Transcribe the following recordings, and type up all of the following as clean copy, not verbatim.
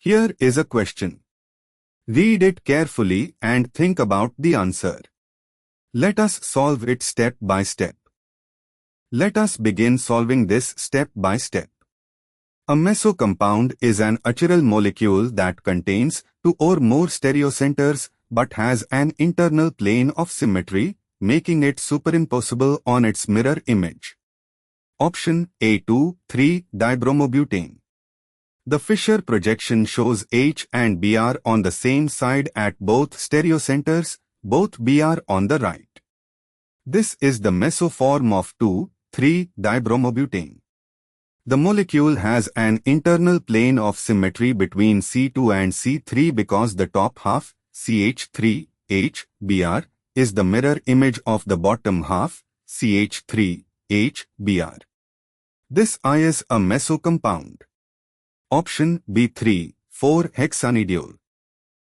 Here is a question. Read it carefully and think about the answer. Let us solve it step by step. Let us begin solving this step by step. A meso compound is an achiral molecule that contains 2 or more stereocenters but has an internal plane of symmetry, making it superimposable on its mirror image. Option A2, 3-dibromobutane. The Fisher projection shows H and Br on the same side at both stereocenters, both Br on the right. This is the meso form of 2,3-dibromobutane. The molecule has an internal plane of symmetry between C2 and C3 because the top half, CH3H Br, is the mirror image of the bottom half, CH3H Br. This is a meso compound. Option B3, 4-hexanidiol.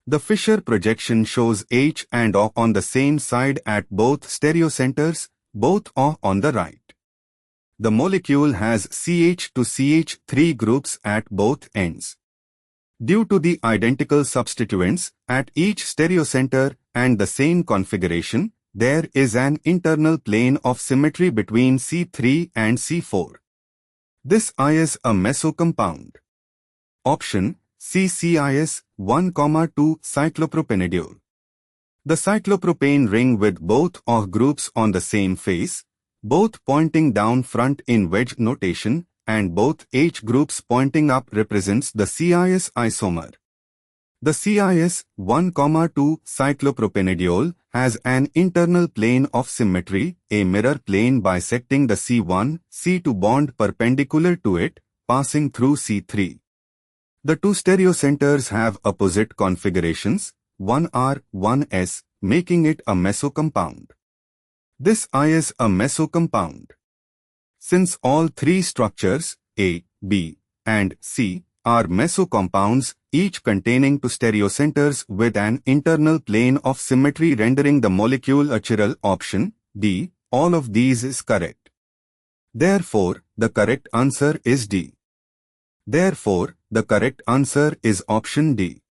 The Fisher projection shows H and O on the same side at both stereocenters, both O on the right. The molecule has CH to CH3 groups at both ends. Due to the identical substituents at each stereocenter and the same configuration, there is an internal plane of symmetry between C3 and C4. This is a meso compound. Option CCIS 1,2 cyclopropanediol. The cyclopropane ring with both OH groups on the same face, both pointing down front in wedge notation, and both H groups pointing up represents the CIS isomer. The CIS 1,2 cyclopropanediol has an internal plane of symmetry, a mirror plane bisecting the C1-C2 bond perpendicular to it, passing through C3. The 2 stereocenters have opposite configurations, 1R, 1S, making it a meso compound. This is a meso compound. Since all 3 structures, A, B, and C, are meso compounds, each containing 2 stereocenters with an internal plane of symmetry rendering the molecule achiral, option D, all of these is correct. Therefore, the correct answer is D. Therefore, the correct answer is option D.